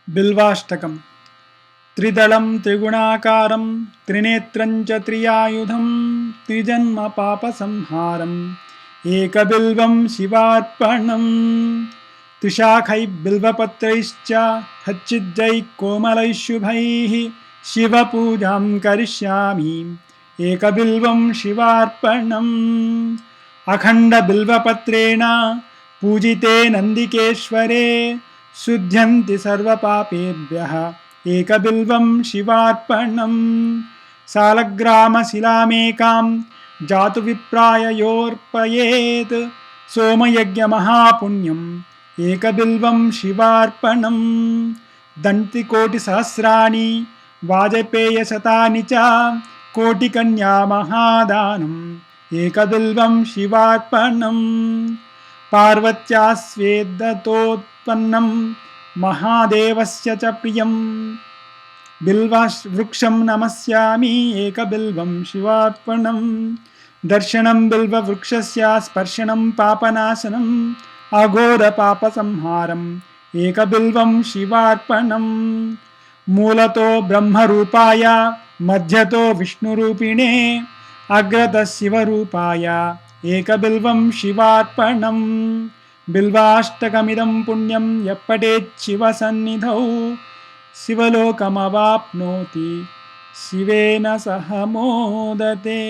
बिल्वाष्टकम् त्रिदलं त्रिगुणाकारं त्रिनेत्रं च त्रियायुधं त्रिजन्म पापसंहारम् एकबिल्वं शिवार्पणम् त्रिशाखैः बिल्वपत्रैश्च खच्चिद्यैः कोमलैः शुभैः शिवपूजां करिष्यामि एकबिल्वं शिवार्पणम् अखण्डबिल्वपत्रेण पूजिते नन्दिकेश्वरे शुध्यन्ति सर्वपापेभ्यः एकबिल्वं शिवार्पणम् सालग्रामशिलामेकां जातु विप्राय योऽर्पयेत् सोमयज्ञमहापुण्यम् एकबिल्वं शिवार्पणम् दन्तिकोटिसहस्राणि वाजपेयशतानि च कोटिकन्या महादानम् एकबिल्वं शिवार्पणम् पार्वत्या स्वेदतोत्पन्नं महादेवस्य च प्रियं बिल्ववृक्षं नमस्यामि एकबिल्वं शिवार्पणम् दर्शनं बिल्ववृक्षस्य स्पर्शनं पापनाशनम् अघोरपापसंहारम् एकबिल्वं शिवार्पणम् मूलतो ब्रह्मरूपाय मध्यतो विष्णुरूपिणे अग्रतः शिवरूपाय एकबिल्वं शिवार्पणम् बिल्वाष्टकमिदं पुण्यं यः पठेत् शिवसन्निधौ शिवलोकमवाप्नोति शिवेन सह मोदते।